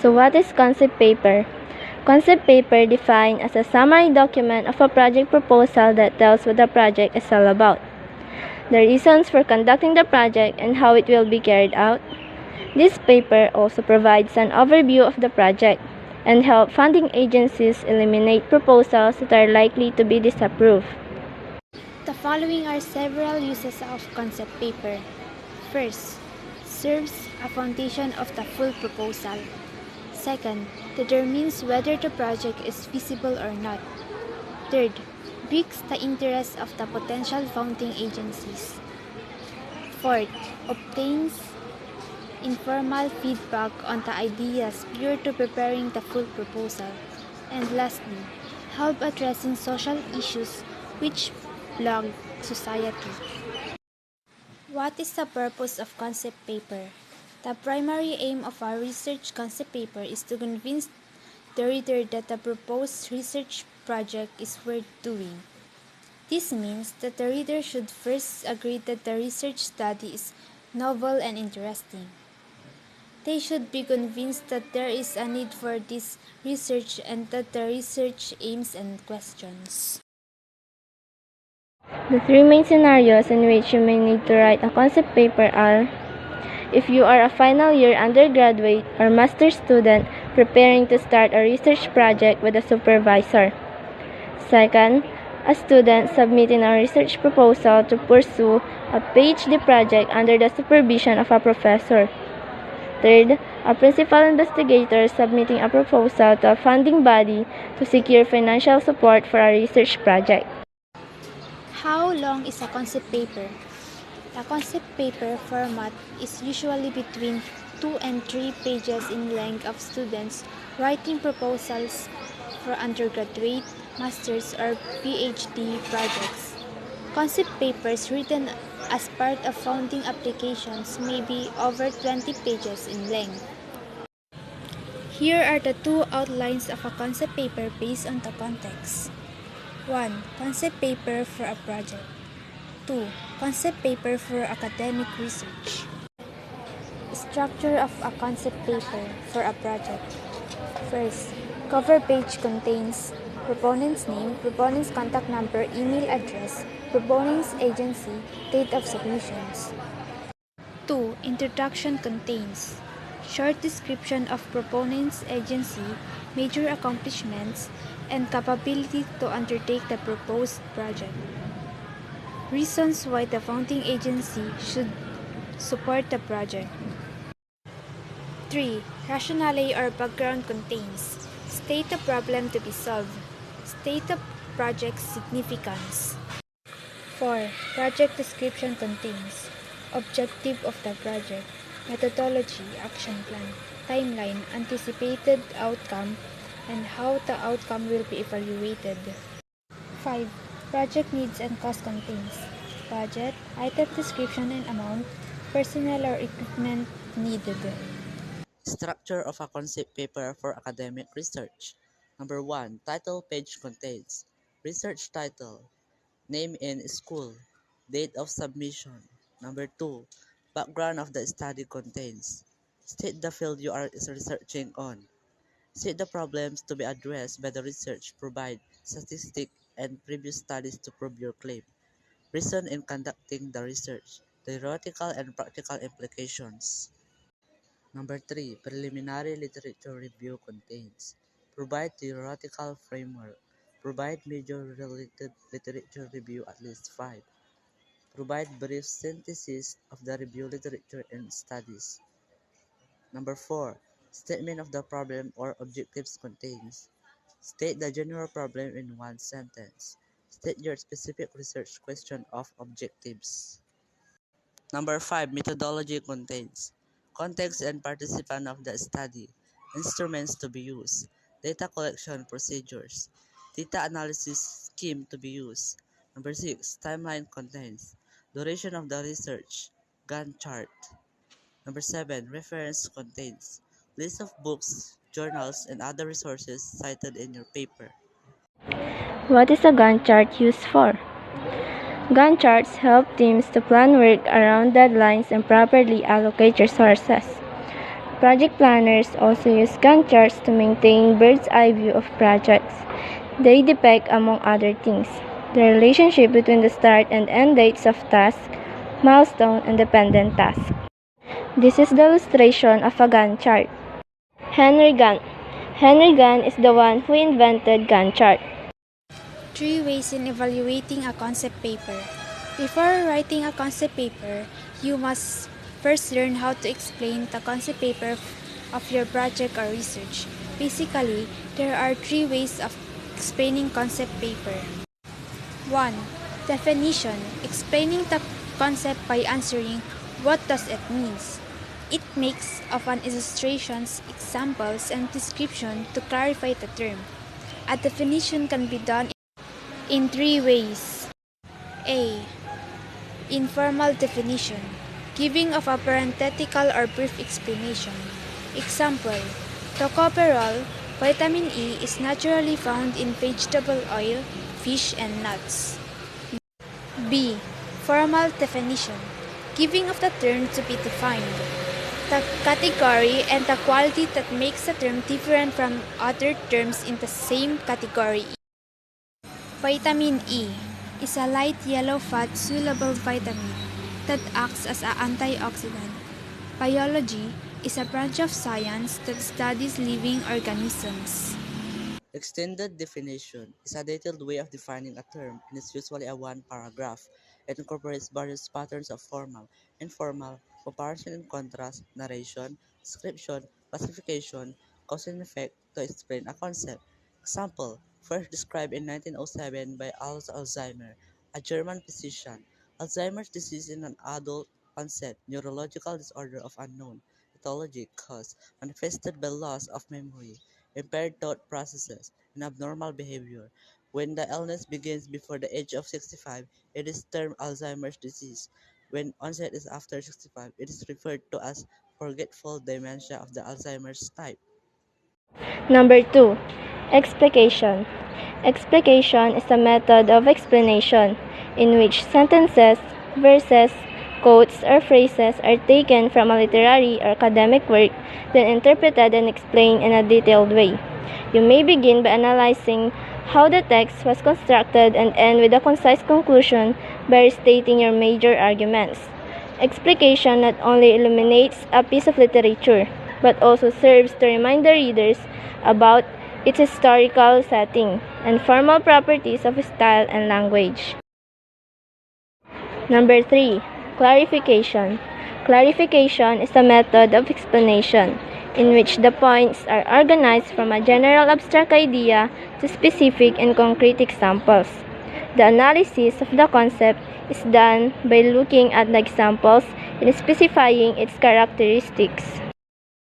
So what is concept paper? Concept paper defined as a summary document of a project proposal that tells what the project is all about, the reasons for conducting the project, and how it will be carried out. This paper also provides an overview of the project and help funding agencies eliminate proposals that are likely to be disapproved. The following are several uses of concept paper. First, serves a foundation of the full proposal. Second, determines whether the project is feasible or not. Third, piques the interest of the potential funding agencies. Fourth, obtains informal feedback on the ideas prior to preparing the full proposal. And lastly, help addressing social issues which plague society. What is the purpose of concept paper? The primary aim of our research concept paper is to convince the reader that the proposed research project is worth doing. This means that the reader should first agree that the research study is novel and interesting. They should be convinced that there is a need for this research and that the research aims and questions. The three main scenarios in which you may need to write a concept paper are: if you are a final year undergraduate or master's student preparing to start a research project with a supervisor. Second, a student submitting a research proposal to pursue a PhD project under the supervision of a professor. Third, a principal investigator submitting a proposal to a funding body to secure financial support for a research project. How long is a concept paper? The concept paper format is usually between 2 and 3 pages in length of students writing proposals for undergraduate, master's, or PhD projects. Concept papers written as part of funding applications may be over 20 pages in length. Here are the two outlines of a concept paper based on the context. 1. Concept paper for a project. 2. Concept paper for academic research. Structure of a concept paper for a project. First, cover page contains proponent's name, proponent's contact number, email address, proponent's agency, date of submissions. 2. Introduction contains short description of proponent's agency, major accomplishments, and capability to undertake the proposed project. Reasons why the funding agency should support the project. 3. Rationale or background contains state the problem to be solved, state the project's significance. 4. Project description contains objective of the project, methodology, action plan, timeline, anticipated outcome, and how the outcome will be evaluated. 5. Project needs and cost contains budget, item description and amount, personnel or equipment needed. Structure of a concept paper for academic research. Number 1. Title page contains research title, name in school, date of submission. Number 2. Background of the study contains state the field you are researching on. State the problems to be addressed by the research, provide statistics and previous studies to prove your claim. Reason in conducting the research, theoretical and practical implications. Number 3. Preliminary literature review contains provide theoretical framework, provide major related literature review at least 5, provide brief synthesis of the review literature and studies. Number 4. Statement of the problem or objectives contains state the general problem in one sentence. State your specific research question of objectives. Number 5. Methodology contains context and participant of the study, instruments to be used, data collection procedures, data analysis scheme to be used. Number 6. Timeline contains duration of the research, Gantt chart. Number 7. Reference contains list of books, journals, and other resources cited in your paper. What is a Gantt chart used for? Gantt charts help teams to plan work around deadlines and properly allocate resources. Project planners also use Gantt charts to maintain bird's eye view of projects. They depict, among other things, the relationship between the start and end dates of tasks, milestone, and dependent tasks. This is the illustration of a Gantt chart. Henry Gantt. Henry Gantt is the one who invented Gantt chart. 3 ways in evaluating a concept paper. Before writing a concept paper, you must first learn how to explain the concept paper of your project or research. Basically, there are 3 ways of explaining concept paper. 1. Definition. Explaining the concept by answering what does it means. It makes of an illustrations, examples, and description to clarify the term. A definition can be done in 3 ways. A. Informal definition, giving of a parenthetical or brief explanation. Example, tocopherol, vitamin E is naturally found in vegetable oil, fish, and nuts. B. Formal definition, giving of the term to be defined, the category and the quality that makes the term different from other terms in the same category. Vitamin E is a light yellow fat soluble vitamin that acts as an antioxidant. Biology is a branch of science that studies living organisms. Extended definition is a detailed way of defining a term and is usually a one paragraph. It incorporates various patterns of formal, informal, comparison and contrast, narration, description, classification, cause and effect to explain a concept. Example, first described in 1907 by Alzheimer, a German physician. Alzheimer's disease is an adult onset neurological disorder of unknown etiology cause manifested by loss of memory, impaired thought processes, and abnormal behavior. When the illness begins before the age of 65, it is termed Alzheimer's disease. When onset is after 65, it is referred to as forgetful dementia of the Alzheimer's type. Number 2. Explication. Explication is a method of explanation in which sentences, verses, quotes, or phrases are taken from a literary or academic work, then interpreted and explained in a detailed way. You may begin by analyzing how the text was constructed and end with a concise conclusion by restating your major arguments. Explication not only illuminates a piece of literature, but also serves to remind the readers about its historical setting and formal properties of style and language. Number 3. Clarification. Clarification is a method of explanation in which the points are organized from a general abstract idea to specific and concrete examples. The analysis of the concept is done by looking at the examples and specifying its characteristics.